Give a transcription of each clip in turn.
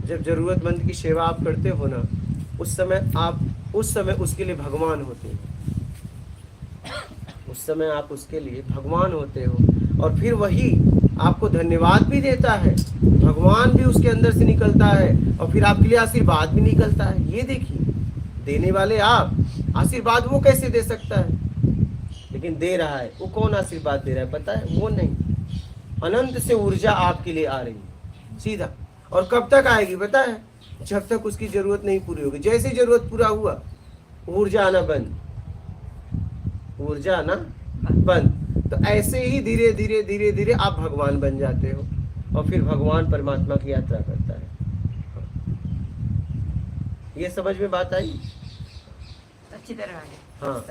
जब जरूरतमंद की सेवा आप करते हो ना, उस समय उसके लिए भगवान होते हैं। उस समय आप उसके लिए भगवान होते हो, और फिर वही आपको धन्यवाद भी देता है, भगवान भी उसके अंदर से निकलता है, और फिर आपके लिए आशीर्वाद भी निकलता है। ये देखिए, देने वाले आप, आशीर्वाद वो कैसे दे सकता है? लेकिन दे रहा है। वो कौन आशीर्वाद दे रहा है पता है? वो नहीं, अनंत से ऊर्जा आपके लिए आ रही है सीधा। और कब तक आएगी पता है? जब तक उसकी जरूरत नहीं पूरी होगी। जैसे जरूरत पूरा हुआ, ऊर्जा आना बंद, ऊर्जा आना बंद। तो ऐसे ही धीरे धीरे धीरे धीरे आप भगवान बन जाते हो, और फिर भगवान परमात्मा की यात्रा करता है। ये समझ में बात आई? अच्छी तरह है। हाँ,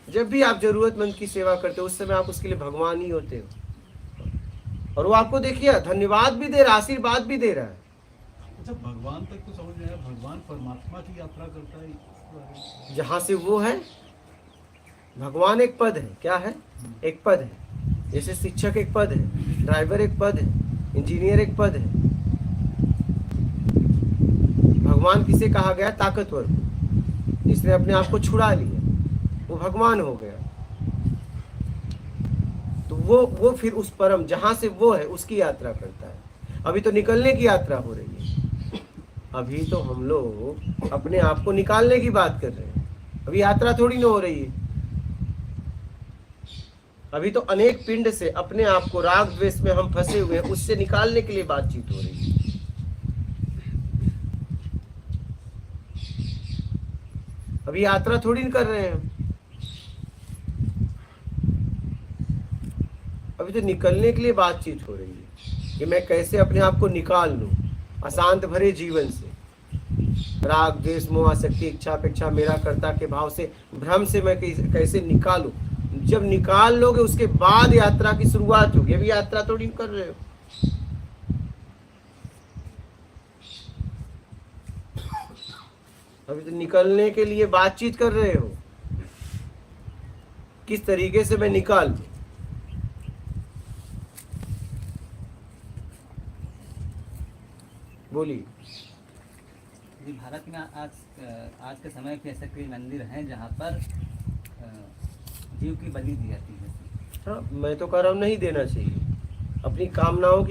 जब भी आप जरूरतमंद की सेवा करते हो, उस समय आप उसके लिए भगवान ही होते हो। और वो आपको देखिए धन्यवाद भी दे रहा है, आशीर्वाद भी दे रहा है। अच्छा, भगवान तक तो समझ में आया, भगवान परमात्मा की यात्रा करता है जहां से वो है, भगवान एक पद है। क्या है? एक पद है। जैसे शिक्षक एक पद है, ड्राइवर एक पद है, इंजीनियर एक पद है। भगवान किसे कहा गया? ताकतवर को, जिसने अपने आप को छुड़ा लिया, वो भगवान हो गया। तो वो फिर उस परम जहां से वो है उसकी यात्रा करता है। अभी तो निकलने की यात्रा हो रही है। अभी तो हम लोग अपने आप को निकालने की बात कर रहे हैं, अभी यात्रा थोड़ी ना हो रही है। अभी तो अनेक पिंड से अपने आप को, राग द्वेष में हम फंसे हुए हैं, उससे निकालने के लिए बातचीत हो रही है। अभी यात्रा थोड़ी ना कर रहे हैं हम, अभी तो निकलने के लिए बातचीत हो रही है कि मैं कैसे अपने आप को निकाल लूं अशांत भरे जीवन से, राग द्वेष मोह आसक्ति इच्छा अपेक्षा मेरा कर्ता के भाव से, भ्रम से मैं कैसे निकालूं। जब निकाल लोगे उसके बाद यात्रा की शुरुआत होगी। अभी यात्रा थोड़ी कर रहे हो। अभी तो निकलने के लिए बातचीत कर रहे हो, किस तरीके से मैं निकाल लूं। बोलिए। भारत में आज के समय पे ऐसे कई मंदिर हैं जहाँ पर जीव की बलि दी जाती है। हाँ, मैं तो कह रहा हूँ नहीं देना चाहिए। अपनी कामनाओं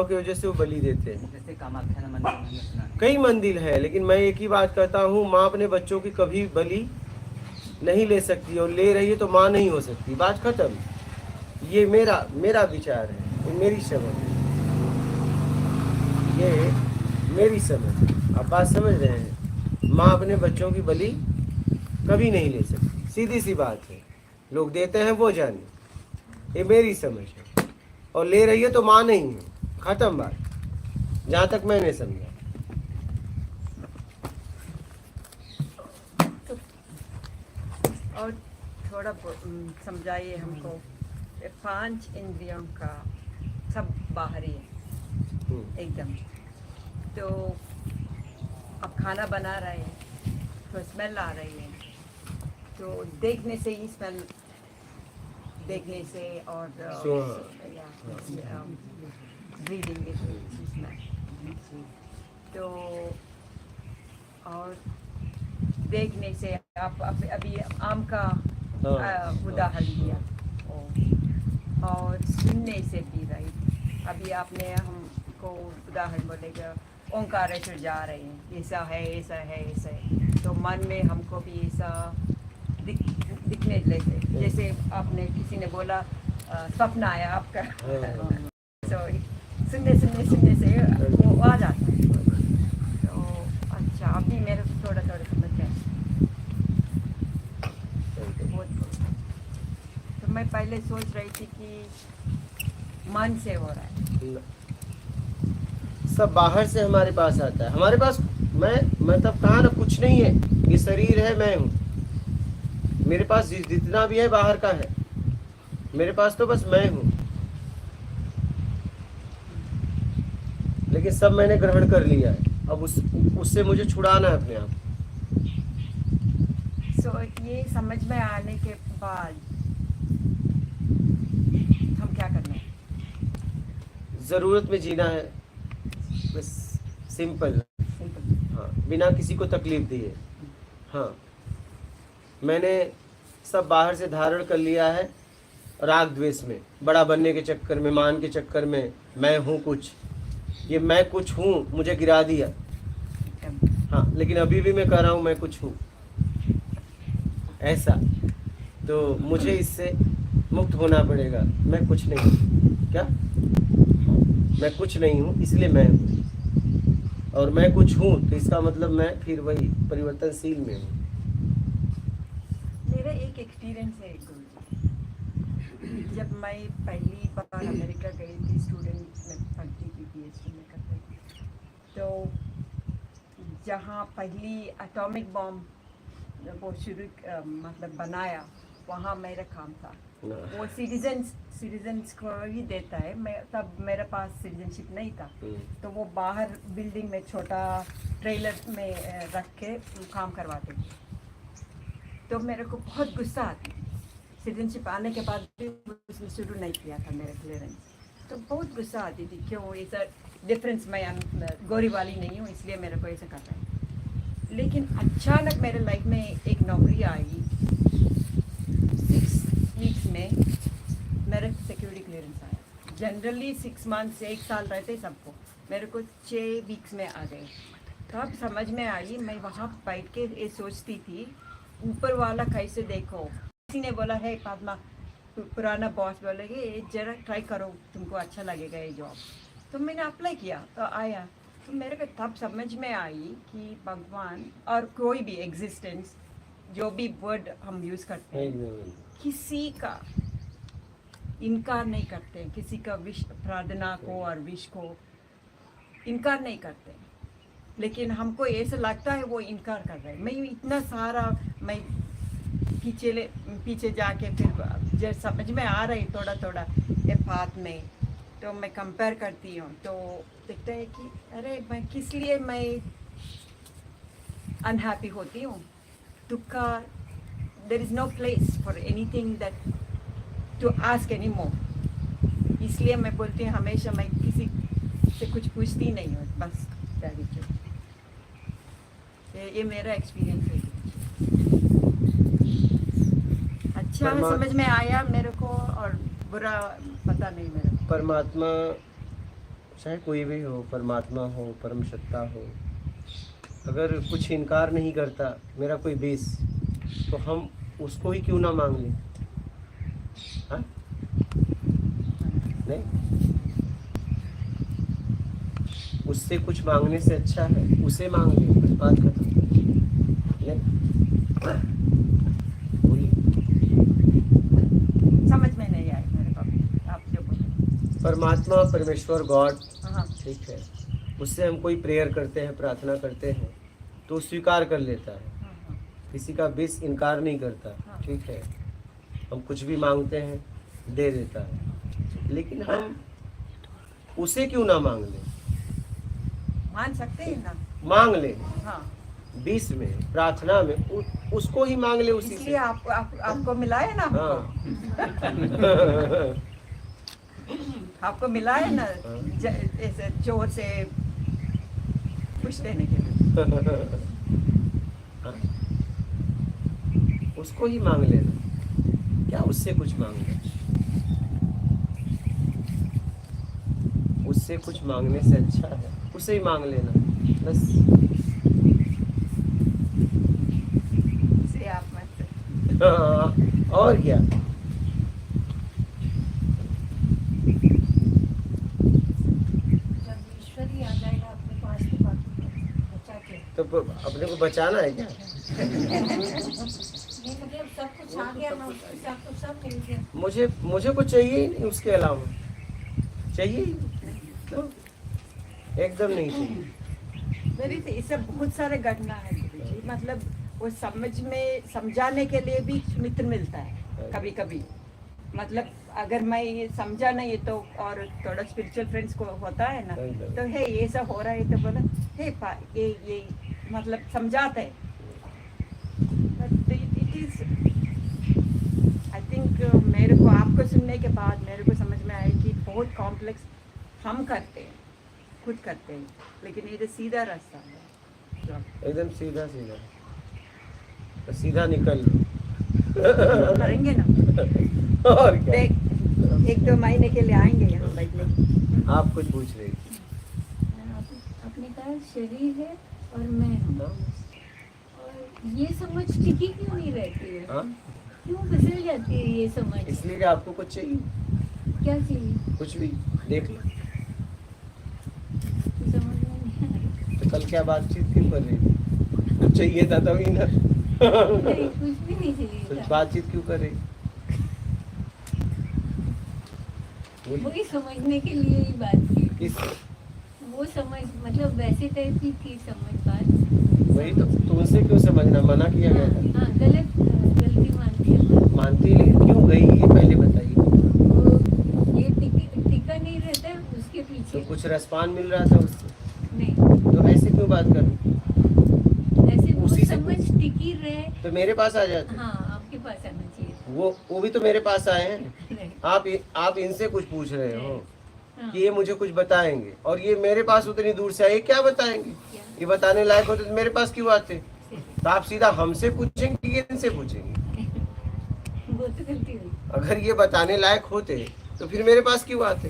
की वजह से वो बलि देते हैं। जैसे कामाख्या मंदिर मैंने सुना है। कई मंदिर है, लेकिन मैं एक ही बात कहता हूँ, माँ अपने बच्चों की कभी बलि नहीं ले सकती, और ले रही है तो माँ नहीं हो सकती। बात खत्म। ये मेरा विचार है, ये मेरी समझ है, ये मेरी समझ। आप बात समझ रहे हैं? माँ अपने बच्चों की बलि कभी नहीं ले सकती, सीधी सी बात है। लोग देते हैं वो जाने, ये मेरी समझ है। और ले रही है तो माँ नहीं है, खत्म बात, जहाँ तक मैंने समझा। और थोड़ा समझाइए हमको, 5 इंद्रियों का सब बाहरी है एकदम। तो अब खाना बना रहे हैं तो स्मेल आ रही है, तो देखने से ही स्मेल, देखने से, और ब्रीदिंग तो, और देखने से आप अभी आम का उदाहरण दिया, और सुनने से भी रही। अभी आपने हमको उदाहरण बोलेगा, ओंकारेश्वर जा रहे हैं, ऐसा है ऐसा है ऐसा है, तो मन में हमको भी ऐसा दिखने लगे। जैसे आपने किसी ने बोला स्वप्न आया आपका, तो सुनने से वो आ जाता है। तो अच्छा, अभी मेरे थोड़ा समझ गया। तो मैं पहले सोच रही थी कि मन से हो रहा है, सब बाहर से हमारे पास आता है। हमारे पास मैं तब कहा ना, कुछ नहीं है, ये शरीर है, मैं हूँ। मेरे पास जितना भी है बाहर का है, मेरे पास तो बस मैं हूँ, लेकिन सब मैंने ग्रहण कर लिया है। अब उससे मुझे छुड़ाना है अपने आप। ये समझ में आने के बाद हम क्या करना है? जरूरत में जीना है, बस सिंपल, सिंपल। हाँ, बिना किसी को तकलीफ दिए। हाँ, मैंने सब बाहर से धारण कर लिया है, राग द्वेष में, बड़ा बनने के चक्कर में, मान के चक्कर में, मैं हूँ कुछ, ये मैं कुछ हूँ मुझे गिरा दिया। हाँ, लेकिन अभी भी मैं कह रहा हूँ मैं कुछ हूँ, ऐसा। तो मुझे इससे मुक्त होना पड़ेगा। मैं कुछ नहीं हूँ, क्या मैं कुछ नहीं हूँ, इसलिए मैं हूँ, और मैं कुछ हूँ तो इसका मतलब मैं फिर वही परिवर्तनशील में हूँ। मेरा एक एक्सपीरियंस है गुरुजी। जब मैं पहली बार अमेरिका गई थी, स्टूडेंट में पढ़ती थी, PhD में करती थी, तो जहाँ पहली एटॉमिक बॉम्ब वो शुरू मतलब बनाया, वहाँ मेरा काम था। वो सिटीजन्स को ही देता है, मैं तब मेरे पास सिटीजनशिप नहीं था, तो वो बाहर बिल्डिंग में छोटा ट्रेलर में रख के काम करवाते थे। तो मेरे को बहुत गुस्सा आती थी, सिटीजनशिप आने के बाद भी उसने शुरू नहीं किया था मेरा क्लियरेंस, तो बहुत गुस्सा आती थी, क्यों ऐसा डिफरेंस, मैं गोरी वाली नहीं हूँ इसलिए मेरे को ऐसा करना है। लेकिन अचानक मेरे लाइफ में एक नौकरी आई, 6 वीक्स में मेरा सिक्योरिटी क्लियरेंस आया। जनरली 6 मंथ्स, 1 साल रहते सबको, मेरे को 6 वीक्स में आ गए। तब समझ में आई, मैं वहाँ बैठ के ये सोचती थी, ऊपर वाला कैसे देखो। किसी ने बोला है पद्मा, पुराना बॉस बोलेगे जरा ट्राई करो, तुमको अच्छा लगेगा ये जॉब। तो मैंने अप्लाई किया तो आया। तो मेरे को तब समझ में आई कि भगवान और कोई भी एग्जिस्टेंस, जो भी वर्ड हम यूज़ करते हैं, किसी का इनकार नहीं करते, किसी का विश, प्रार्थना को और विश को इनकार नहीं करते, लेकिन हमको ऐसा लगता है वो इनकार कर रहे हैं। मैं इतना सारा, मैं पीछे जाके फिर जब समझ में आ रही थोड़ा थोड़ा ये बात में, तो मैं कंपेयर करती हूँ, तो दिखता है कि अरे मैं किस लिए मैं अनहैप्पी होती हूँ। दुख का, there is no place for anything that to ask any more. इसलिए मैं बोलती हूँ हमेशा, मैं किसी से कुछ पूछती नहीं हूँ, बस ये मेरा एक्सपीरियंस है। अच्छा समझ में आया मेरे को, और बुरा पता नहीं मेरे को। परमात्मा, चाहे कोई भी हो, परमात्मा हो, परम सत्ता हो, अगर कुछ इनकार नहीं करता मेरा कोई बेस, तो हम उसको ही क्यों ना मांग लें? हाँ? नहीं, उससे कुछ मांगने से अच्छा है उसे मांग ले, बस बात खत्म। बोलिए। समझ में नहीं आया मेरे को आप जो बोले। परमात्मा, परमेश्वर, गॉड, हाँ, ठीक है, उससे हम कोई प्रेयर करते हैं, प्रार्थना करते हैं, तो स्वीकार कर लेता है, हाँ, किसी का बेस इनकार नहीं करता। हाँ। ठीक है, हम कुछ भी मांगते हैं दे देता है, लेकिन हम उसे क्यों ना मांग लें? मान सकते हैं ना। मांग ले, हाँ, बीच में प्रार्थना में उसको ही मांग ले, उसी इसलिए से। आपको मिला है ना, हाँ। आपको मिला है ना, ऐसे जोर से खुश देने के लिए। हाँ। उसको ही मांग लेना, क्या उससे कुछ मांग ले? उससे कुछ मांगने से अच्छा है उसे ही मांग लेना, बस। से आप मत। हाँ, और क्या। जब ईश्वर ही आ जाएगा अपने पास तो बचा के, तो अपने को बचाना है क्या? नहीं मतलब सब कुछ आ गया ना, उसके साथ तो सब मिल गया। मुझे कुछ चाहिए ही नहीं उसके अलावा, चाहिए ही नहीं, तो एकदम नहीं चाहिए। मेरी तो इससे बहुत सारे घटना है गुरुजी, मतलब वो समझाने के लिए भी मित्र मिलता है कभी कभी। मतलब अगर मैं ये समझा नहीं तो, और थोड़ा स्पिरिचुअल फ्रेंड्स को होता है ना, तो है ये सब हो रहा है तो बोला हे ये मतलब समझाते हैं। इट इज, आई थिंक मेरे को आपको सुनने के बाद मेरे को समझ में आया कि बहुत कॉम्प्लेक्स हम करते हैं, खुद करते हैं, लेकिन ये तो सीधा रास्ता है। एकदम सीधा सीधा, तो सीधा निकल लो। करेंगे ना, और क्या? देख 1-2 महीने के लिए आएंगे यहाँ बैठने। आप कुछ पूछ रही थी। आपने कहा शरीर है और मैं हूँ, हाँ? और ये समझ टिकी क्यों नहीं रहती है? हाँ? क्यों फिसल जाती है ये समझ? इसलिए कि आपको कुछ चाहिए, क्या चाहिए? कुछ भी देख लो। समझ में नहीं आ रहा। तो कल क्या बातचीत क्यों कर रही थी? कुछ चाहिए था तभी ना। नहीं, कुछ भी नहीं तो चाहिए था। बातचीत क्यों कर रही? बोलिए। वही समझने के लिए ही बात की। किस? वो समझ मतलब वैसे टाइप की थी समझ बात। वही तो तुमसे क्यों समझना मना किया गया था? हाँ, गलती मानती है। मानती, लेकिन क्यों गई ये पहले बताइए। वो ये टिका नहीं रहता है उसके तो पीछे। कुछ रेस्पॉन्स मिल रहा था उससे, नहीं, तो ऐसे क्यों बात कर रही? ऐसे वो उसी से समझ टिकी रहे। तो मेरे पास आ जाते। हाँ, आपके पास आना चाहिए। वो भी तो मेरे पास आए हैं। नहीं। आप इनसे कुछ पूछ रहे हो हाँ, कि ये मुझे कुछ बताएंगे, और ये मेरे पास उतनी दूर से आए, क्या बताएंगे? क्या? ये बताने लायक होते तो मेरे पास क्यों आते? से- तो आप सीधा हमसे पूछेंगे कि इनसे पूछेंगे? वो तो गलती हुई। अगर ये बताने लायक होते तो फिर मेरे पास क्यों आते?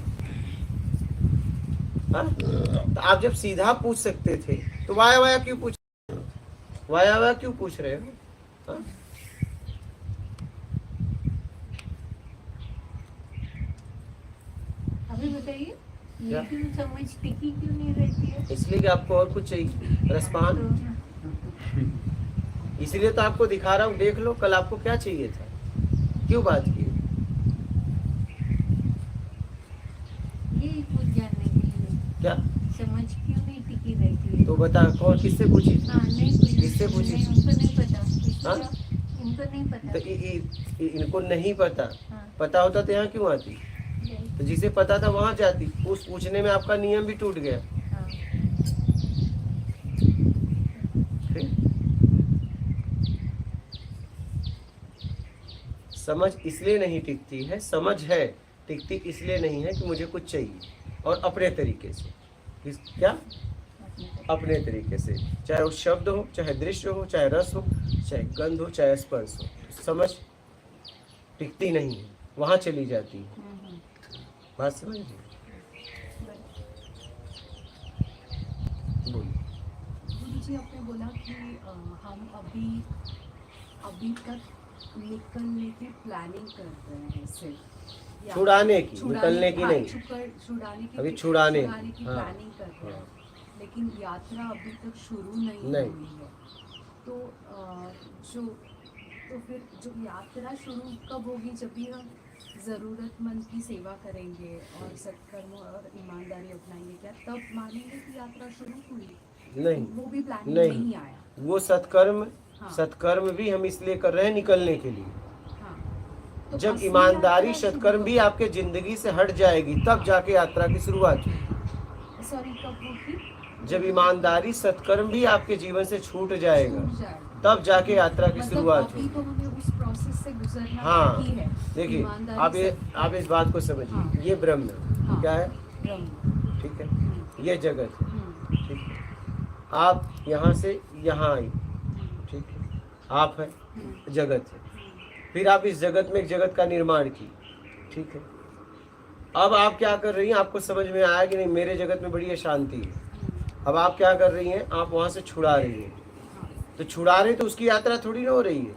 हाँ? तो आप जब सीधा पूछ सकते थे तो वाया वाया क्यों पूछ रहे हो? हाँ? अभी बताइए, क्या? ये क्यों समझ टिकी क्यों नहीं रहती है? इसलिए कि आपको और कुछ चाहिए, रेस्पॉन्स। तो इसलिए तो आपको दिखा रहा हूँ, देख लो कल आपको क्या चाहिए था, क्यों बात की? यही कुछ जानने के लिए क्या? समझ क्यों नहीं टिकी रहती है? तो बता, कौन किससे पूछी थी? हाँ, नहीं पूछी। किससे पूछी? नहीं, उनको नहीं पता। हाँ? इनको नहीं पता। तो इनको नहीं पता, हाँ, पता होता तो यहाँ क्यों आती? नहीं, तो जिसे पता था वहां जाती। उस पूछने में आपका नियम भी टूट गया। हाँ, फिर समझ इसलिए नहीं टिकती है, समझ है टिकती इसलिए नहीं है कि मुझे कुछ चाहिए, और अपने तरीके से। क्या? अपने तरीके से, चाहे वो शब्द हो, चाहे दृश्य हो, चाहे रस हो, चाहे गंध हो, चाहे स्पर्श हो, समझ टिकती नहीं है, वहां चली जाती है। बात समझ ली? बोलिए। गुरु जी, आपने बोला कि हम अभी तक निकलने की प्लानिंग कर रहे हैं, सिर्फ छुड़ाने की, निकलने की नहीं। छुड़ाने की अभी छुड़ाने की हाँ। प्लानिंग कर रहे हैं, लेकिन यात्रा अभी तक शुरू नहीं नहीं। हुई है। तो फिर जो यात्रा शुरू कब होगी? जब भी हम ज़रूरतमंद की सेवा करेंगे और सत्कर्म और ईमानदारी अपनाएंगे, क्या तब मानेंगे कि यात्रा शुरू हुई? नहीं, वो भी प्लानिंग नहीं। नहीं आया। वो सत्कर्म, हाँ। सत्कर्म भी हम इसलिए कर रहे हैं निकलने के लिए। हाँ, तो जब असली ईमानदारी यात्रा सत्कर्म भी आपके जिंदगी से हट जाएगी, तब जाके यात्रा की शुरुआत होगी। सॉरी, कब होगी? जब ईमानदारी सत्कर्म भी आपके जीवन से छूट जाएगा, छूट जाएगा। तब जाके यात्रा की मतलब शुरुआत अभी होगी। तो हमें उस प्रोसेस से गुजरना हाँ, बाकी है। देखिए, ईमानदारी आप इस बात को समझिए। हाँ। ये ब्रह्म है, हाँ। क्या है? ब्रह्म। ठीक है, ये जगत है, ठीक है। आप यहाँ से यहाँ आई, ठीक है, आप है, जगत है। फिर आप इस जगत में एक जगत का निर्माण की, ठीक है। अब आप क्या कर रही हैं? आपको समझ में आया कि नहीं, मेरे जगत में बड़ी अशांति है। अब आप क्या कर रही हैं? आप वहाँ से छुड़ा रही हैं। तो छुड़ा रहे तो उसकी यात्रा थोड़ी ना हो रही है,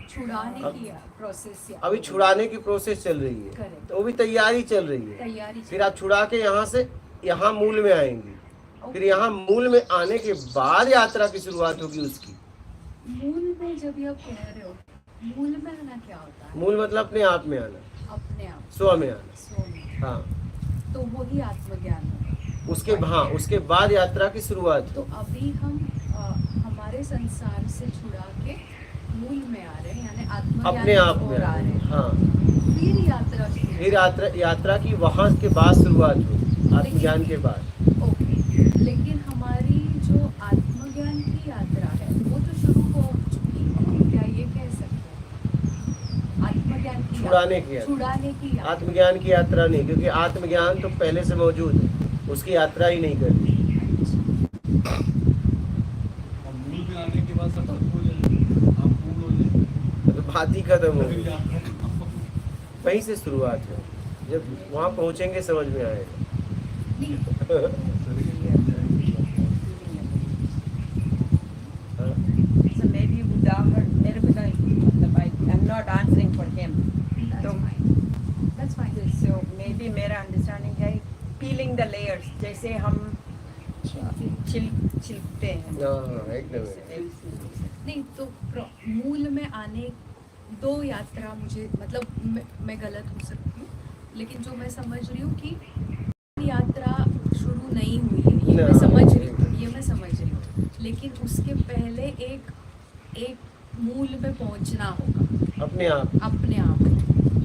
छुड़ाने की प्रोसेस अभी छुड़ाने की प्रोसेस चल रही है, Correct. तो वो भी तैयारी चल रही है। तैयारी। फिर आप छुड़ा के यहाँ से यहाँ मूल में आएंगी, फिर यहाँ मूल में आने के बाद यात्रा की शुरुआत होगी उसकी। मूल में जब ये आप कह रहे हो, मूल में आना क्या होता है? मूल मतलब अपने आप में आना, अपने आप स्व में आना। स्व में। हाँ, तो वही आत्मज्ञान होगा। उसके बाद यात्रा की शुरुआत। तो अभी हम हमारे संसार से छुड़ा के मूल में आ रहे हैं, यानी आत्मज्ञान अपने आप की में ओर आ रहे हैं। हाँ, फिर यात्रा शुरू। फिर यात्रा की वहाँ के बाद शुरुआत होगी, आत्मज्ञान के बाद। ओके, लेकिन हमारी जो आत्मज्ञान की यात्रा है वो तो शुरू हो चुकी है, क्या ये कह सकते हैं? आत्मज्ञान की छुड़ाने की यात्रा। छुड़ाने की यात्रा। आत्मज्ञान की यात्रा नहीं, क्योंकि आत्मज्ञान तो पहले से मौजूद है। उसकी यात्रा ही नहीं करनी। और मूल में आने के बाद सब खत्म हो जाएगा, आप पूर्ण हो जाएंगे, तो बात ही खत्म हो फिर गई। यात्रा वहीं से शुरुआत है, जब वहाँ पहुँचेंगे समझ में आएगा। So maybe उदाहरण मेरे को मतलब I'm not answering for him. That's तो fine. That's fine. so maybe मेरा अंडरस्टैंडिंग है peeling the layers, जैसे हम छिलते हैं। हाँ, एकदम। नहीं तो मूल में आने दो यात्रा मुझे मतलब मैं गलत हो सकती हूँ, लेकिन जो मैं समझ रही हूँ कि यात्रा शुरू नहीं हुई है, ये मैं समझ रही हूँ, लेकिन उसके पहले एक मूल में पहुँचना होगा अपने आप।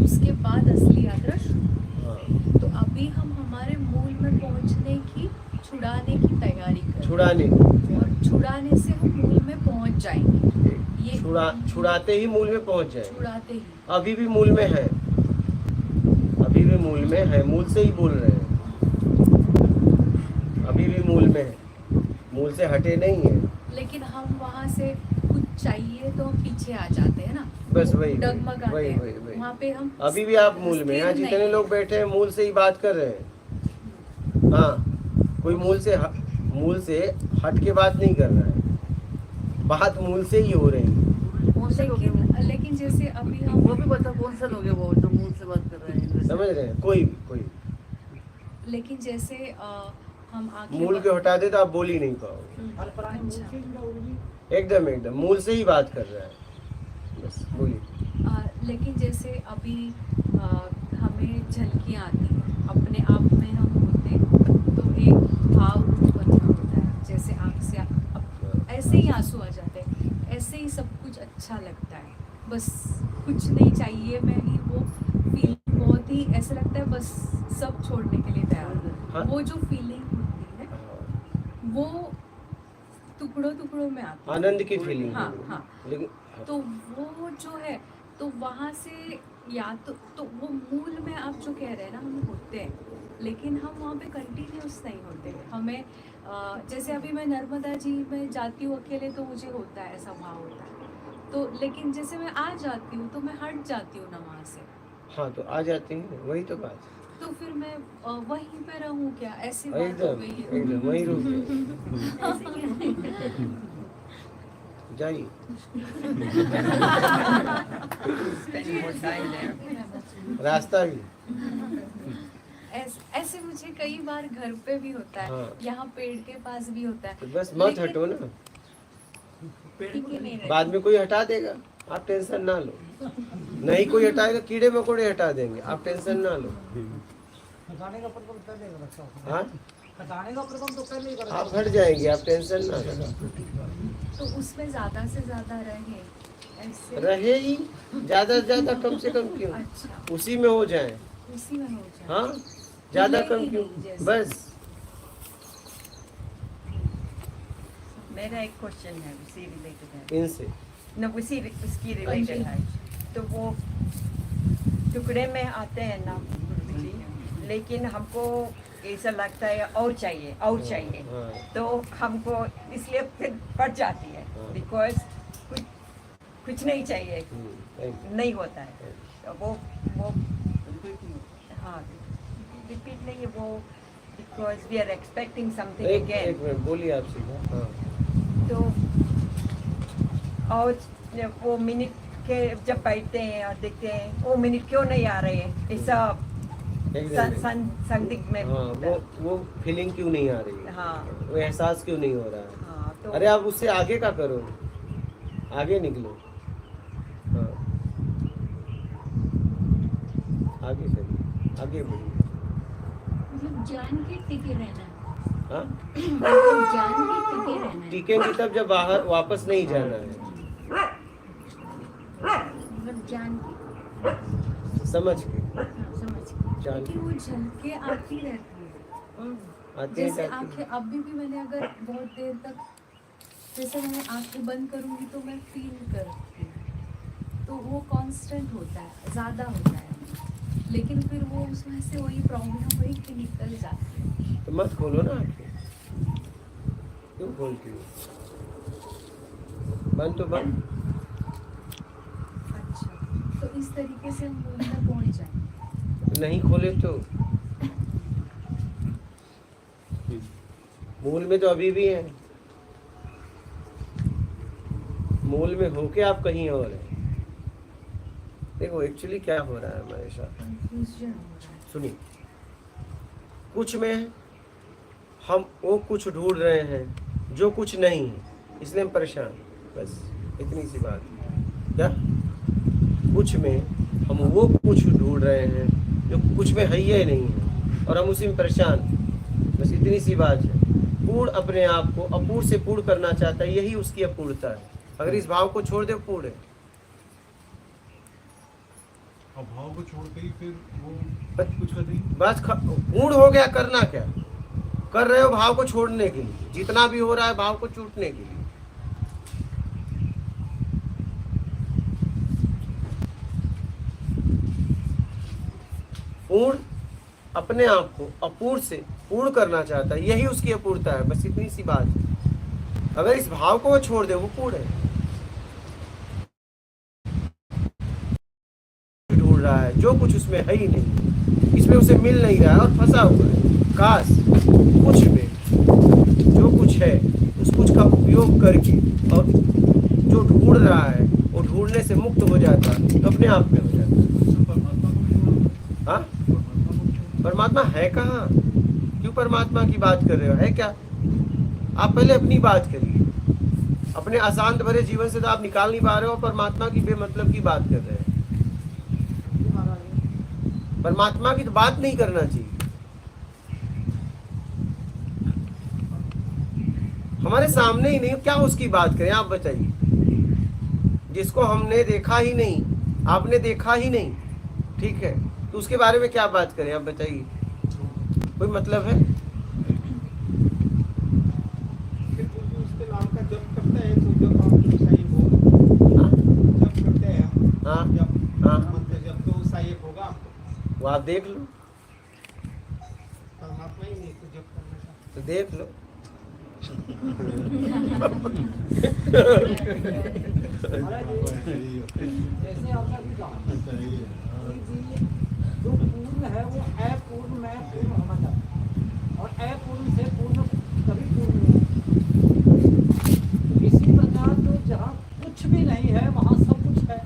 उसके बाद असली यात्रा शुरू। हाँ, तो अभी हम हमारे मूल में पहुँचने की छुड़ाने की तैयारी कर छुड़ाने और छुड़ाने से हम मूल में पहुँच जाएंगे। ये छुड़ाते ही मूल में पहुँच जाए। छुड़ाते ही अभी भी मूल में है, अभी भी मूल में है, मूल से ही बोल रहे हैं। अभी भी मूल में है, मूल से हटे नहीं है। लेकिन हम वहाँ से कुछ चाहिए तो हम पीछे आ जाते हैं ना, बस वही डगमगाते वही हैं। वही वही। वहाँ पे हम अभी भी आप मूल में हैं। यहाँ स्थिर जितने नहीं लोग बैठे हैं मूल से ही बात कर रहे हैं। हाँ, कोई मूल से हट के बात नहीं कर रहा है, बात मूल से ही हो रही है। कौन से लोग हैं वो? लेकिन जैसे अभी हम वो भी बता कौन से लोग हैं वो जो मुंह से बात कर रहे हैं? समझ रहे हैं? कोई लेकिन जैसे हम आंखें मूल के हटा दे तो आप बोल ही नहीं पाओगे। एकदम मूल से ही बात कर रहा है, बस बोलिए। लेकिन जैसे अभी हमें झलकियाँ आती हैं, अपने आप में हम होते तो एक भाव उत्पन्न होता है, जैसे आँख से ऐसे ही आंसू आ जाते हैं, ऐसे ही सब कुछ अच्छा लगता है, बस कुछ नहीं चाहिए। मैं ही वो फील बहुत ही ऐसा लगता है, बस सब छोड़ने के लिए तैयार हूँ। हाँ। वो जो फीलिंग होती है वो टुकड़ों में आती है। आनंद की फीलिंग। हाँ। लेकिन तो वो जो है तो वहाँ से या तो वो मूल में आप जो कह रहे हैं ना, हम होते हैं, लेकिन हम वहाँ पे कंटिन्यूस नहीं होते। हमें जैसे अभी मैं नर्मदा जी में जाती हूँ अकेले तो मुझे होता है, ऐसा भाव होता है। तो लेकिन जैसे मैं आ जाती हूँ तो मैं हट जाती हूँ ना वहाँ से, हाँ, तो आ जाते हैं, वही तो बात है। तो फिर मैं वहीं पे रहूँ क्या? ऐसी बात हो गई है। एकदम वही रुक जाइए। Spending more time there. रास्ता भी ऐसे मुझे कई बार घर पे भी होता है, हाँ। यहाँ पेड़ के पास भी होता है। तो बस मत लेकिन- हटो ना, ठीक है, नहीं रहती। बाद में कोई हटा देगा, आप टेंशन ना लो। नहीं कोई हटाएगा, कीड़े मकोड़े हटा देंगे, आप टेंशन ना लो। हटाने का प्रबंध पहले करो। हाँ, हटाने का प्रबंध तो पहले ही करो। आप हट जाएंगे, आप टेंशन ना लो। तो उसमें ज्यादा से ज्यादा रहे ऐसे। रहे ही, ज्यादा से ज्यादा कम से कम क्यों, अच्छा, उसी में हो जाए। उसी में हो जाए। हाँ, ज्यादा हिले कम ही क्यों, नहीं जैसे। बस। मेरा एक क्वेश्चन है उसी रिलेटेड है, इनसे न उसकी रिलेटेड है। तो वो टुकड़े में आते हैं ना गुरुजी, लेकिन हमको ऐसा लगता है और चाहिए और चाहिए, हाँ। तो हमको इसलिए फिर बढ़ जाती है, हाँ। बिकॉज कुछ नहीं चाहिए, एकदम। नहीं होता है। तो वो हाँ, रिपीट नहीं है वो, because we are expecting something एक अगेन। मिनट बोलिए आप सीधा। हाँ, तो और वो मिनट के जब बैठते हैं और देखते हैं वो मिनट क्यों नहीं आ रहे हैं, ऐसा एकदम। संदिग्ध में हाँ, होता है। वो फीलिंग क्यों नहीं आ रही है, हाँ वो एहसास क्यों नहीं हो रहा है। हाँ, तो अरे आप उससे आगे का करो, आगे निकलो। हाँ, आगे करिए, आगे बढ़िए। मतलब जान के टिके रहना है। हाँ, मतलब जान के टिके रहना है। टिकेंगे तब जब बाहर वापस नहीं जाना है। मतलब जान के, समझ के, हाँ, समझ के। जान क्योंकि वो झलके आती रहती है। आते हैं जैसे जाते आंखें अभी भी मैंने अगर बहुत देर तक जैसे मैं आंखें बंद करूंगी तो मैं फील करती हूँ, तो वो कांस्टेंट होता है, ज़्यादा होता है। लेकिन फिर वो उसमें से वही प्रॉब्लम वही कि निकल जाती है। तो मत खोलो ना आंखें, क्यों खोलती हो? बंद तो बंद। अच्छा, तो इस तरीके से हम मूल में पहुंच जाएंगे। नहीं खोले तो मूल में तो अभी भी है, मूल में होके आप कहीं और हैं। देखो एक्चुअली क्या हो रहा है हमारे साथ, कंफ्यूजन हो रहा है। सुनिए, कुछ में हम वो कुछ ढूंढ रहे हैं जो कुछ नहीं है, इसलिए हम परेशान, बस इतनी सी बात है। क्या कुछ में हम वो कुछ ढूंढ रहे हैं जो कुछ में है ही नहीं है, और हम उसी में परेशान, बस इतनी सी बात है। पूर्ण अपने आप को अपूर्ण से पूर्ण करना चाहता है, यही उसकी अपूर्णता है। अगर इस भाव को छोड़ दे पूर्ण है। अभाव को छोड़ के ही फिर वो बस- कुछ कर नहीं। बस पूर्ण हो गया, करना क्या कर रहे हो? भाव को छोड़ने के लिए, जितना भी हो रहा है भाव को छूटने के लिए। पूर्ण अपने आप को अपूर्ण से पूर्ण करना चाहता है, यही उसकी अपूर्णता है, बस इतनी सी बात है। अगर इस भाव को वो छोड़ दे, वो पूर्ण है। ढूंढ रहा है जो कुछ उसमें है ही नहीं, इसमें उसे मिल नहीं रहा है और फंसा हुआ है। काश कुछ में जो कुछ है उस कुछ का उपयोग करके और जो ढूंढ रहा है वो ढूंढने से मुक्त हो जाता तो अपने आप में हो जाता। परमात्मा को भी छोड़ो। हाँ, परमात्मा को भी छोड़ो। परमात्मा है कहाँ? क्यों परमात्मा की बात कर रहे हो? है क्या? आप पहले अपनी बात करिए। अपने अशांत भरे जीवन से तो आप निकाल नहीं पा रहे हो, परमात्मा की बेमतलब की बात कर रहे हैं। परमात्मा की तो बात नहीं करना चाहिए। हमारे सामने ही नहीं, क्या उसकी बात करें? आप बताइए। जिसको हमने देखा ही नहीं, आपने देखा ही नहीं, ठीक है, तो उसके बारे में क्या बात करें? आप बताइए, कोई मतलब है? फिर कोई भी उसके नाम का जप करता है तो जब आप सहायक होगा, हाँ जप करते हैं हाँ जब हाँ, मंत्र जब तो सहायक होगा आपको। वो आप देख लो, परमात्मा ही नहीं तो जप करने का। तो देख लो। जैसे आपने अभी कहा कि जो पूर्ण है वो अपूर्ण में पूर्ण होना चाहता है और अपूर्ण से पूर्ण कभी पूर्ण नहीं। इसी प्रकार जो जहाँ कुछ भी नहीं है वहाँ सब कुछ है।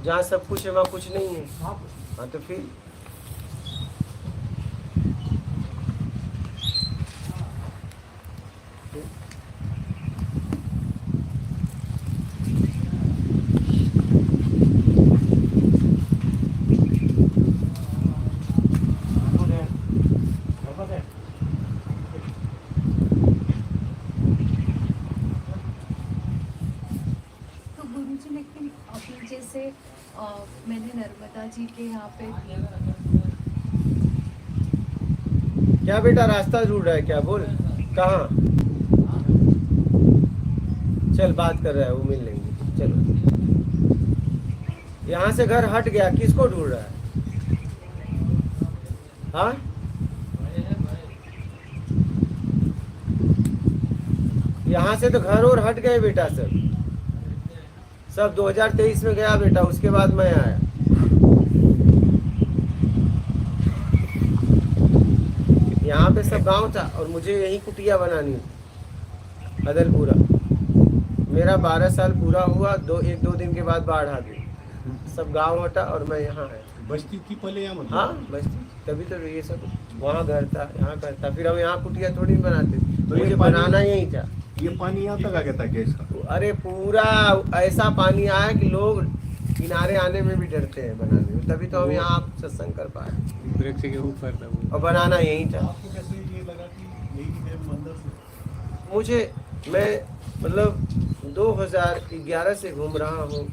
जहाँ सब कुछ है वहाँ कुछ नहीं है। हाँ, हाँ तो फिर तो गुरुजी, लेकिन अभी जैसे मैंने नर्मदा जी के यहाँ पे क्या बेटा रास्ता ढूंढ रहा है क्या? बोल कहाँ? चल बात कर रहा है वो, मिल लेंगे। चलो, यहाँ से घर हट गया, किसको ढूंढ रहा है? हाँ, यहाँ से तो घर और हट गए बेटा, सब 2023 में गया बेटा, उसके बाद मैं आया। यहाँ पे सब गांव था और मुझे यही कुटिया बनानी थी, अदलपुरा। मेरा 12 साल पूरा हुआ, एक दो दिन के बाद बाढ़ आ गई, सब गांव हटा और मैं यहाँ आया। बस्ती थी पहले यहाँ मतलब। हाँ बस, तभी तो ये सब वहाँ घर था, यहाँ घर था, फिर हम यहाँ कुटिया थोड़ी बनाते, तो ये मुझे पानी- बनाना यही था। ये पानी यहाँ तक आ गया था क्या इसका? अरे पूरा ऐसा पानी आया कि लोग किनारे आने में भी डरते हैं बनाने में, तभी तो हम यहाँ आप सत्संग कर पाए, वृक्ष के ऊपर था वो। और बनाना यही था। आपको कैसे ये लगा कि यही है मंदिर से? मुझे, मैं मतलब 2011 से घूम रहा हूँ,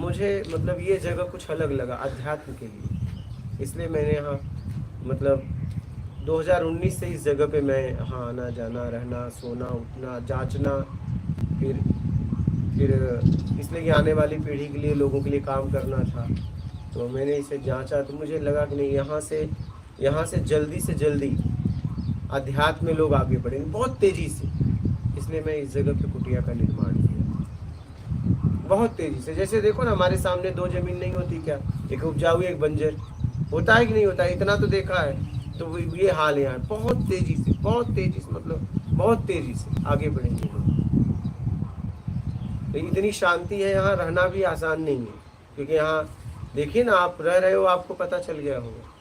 मुझे मतलब ये जगह कुछ अलग लगा अध्यात्म के लिए, इसलिए मैंने यहाँ मतलब 2019 से इस जगह पे मैं यहाँ आना जाना, रहना, सोना, उठना, जांचना, फिर फिर इसलिए कि आने वाली पीढ़ी के लिए, लोगों के लिए काम करना था। तो मैंने इसे जांचा तो मुझे लगा कि नहीं, यहाँ से जल्दी अध्यात्म में लोग आगे बढ़ेंगे बहुत तेज़ी से। इसलिए मैं इस जगह पे कुटिया का निर्माण किया बहुत तेज़ी से। जैसे देखो ना, हमारे सामने दो जमीन नहीं होती क्या, एक उपजाऊ एक बंजर, होता है कि नहीं होता है? इतना तो देखा है। तो ये हाल यहाँ बहुत तेज़ी से मतलब बहुत तेज़ी से आगे बढ़ेंगे लोग। तो इतनी शांति है यहाँ, रहना भी आसान नहीं है। क्योंकि यहाँ देखिए ना, आप रह रहे हो, आपको पता चल गया होगा।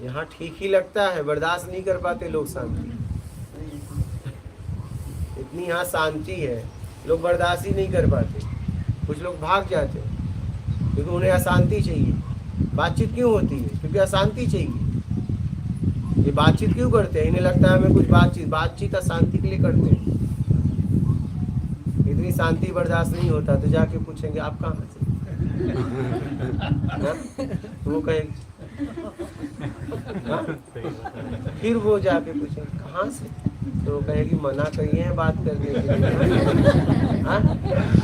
यहाँ ठीक ही लगता है, बर्दाश्त नहीं कर पाते लोग शांति। इतनी यहाँ शांति है, लोग बर्दाश्त ही नहीं कर पाते। कुछ लोग भाग जाते हैं क्योंकि उन्हें अशांति चाहिए। बातचीत क्यों होती है? क्योंकि अशांति चाहिए। ये बातचीत क्यों करते हैं? इन्हें लगता है हमें कुछ बातचीत अशांति के लिए करते हैं। इतनी शांति बर्दाश्त नहीं होता तो जाके पूछेंगे आप कहाँ से? तो वो कहेंगे, फिर वो जाके पूछेंगे कहाँ से? तो वो कहेगी मना करिए हैं बात करने के लिए। हाँ?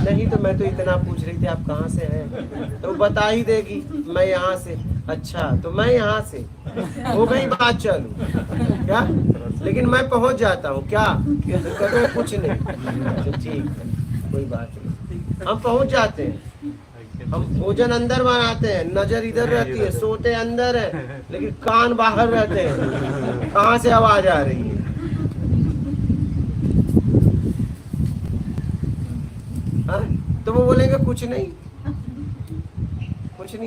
नहीं तो मैं तो इतना पूछ रही थी आप कहाँ से हैं? तो बता ही देगी मैं यहाँ से। अच्छा तो मैं यहाँ से, हो गई बात चालू क्या? लेकिन मैं पहुँच जाता हूँ क्या? तो कहते हैं कुछ नहीं। तो ठीक है, कोई बात नहीं, हम पहुँच जाते हैं। हम भोजन अंदर बनाते हैं, नजर इधर रहती है, सोते अंदर है, लेकिन कान बाहर रहते हैं, कहाँ से आवाज आ रही है? हाँ? तो वो बोलेंगे कुछ नहीं,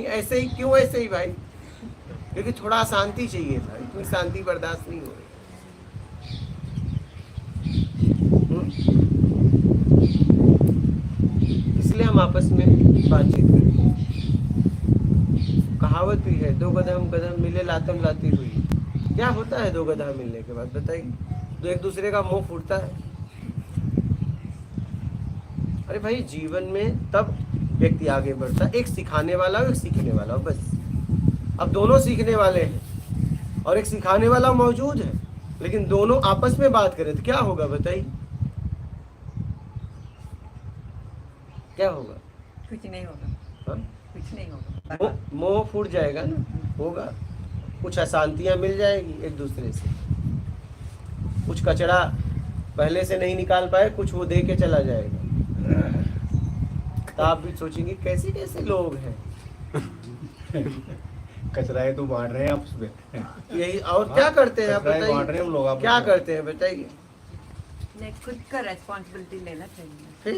ऐसे ही। क्यों ऐसे ही भाई? क्योंकि थोड़ा शांति चाहिए था, इतनी शांति बर्दाश्त नहीं हो रही। इसलिए हम आपस में बातचीत करते हैं। कहावत भी है, दो गधम मिले लातम लाती हुई। क्या होता है दो गधा मिलने के बाद बताइए? तो एक दूसरे का मुंह फूटता है। अरे भाई, जीवन में तब व्यक्ति आगे बढ़ता है, एक सिखाने वाला हो एक सीखने वाला हो, बस। अब दोनों सीखने वाले हैं और एक सिखाने वाला मौजूद है, लेकिन दोनों आपस में बात करें तो क्या होगा बताइए? क्या होगा? कुछ नहीं होगा। हाँ? कुछ नहीं होगा। मोह फूट जाएगा ना, होगा कुछ अशांतियां मिल जाएगी एक दूसरे से। कुछ कचरा पहले से नहीं निकाल पाए, कुछ वो दे के चला जाएगा। तो आप भी सोचेंगे कैसे कैसे लोग हैं। कचरा है तो बांट रहे हैं आपस में। यही, और क्या करते हैं आप बांट रहे हैं हम बताइए? लोग आपस क्या में। करते हैं बताइए? नहीं, खुद का रेस्पॉन्सिबिलिटी लेना चाहिए। फिर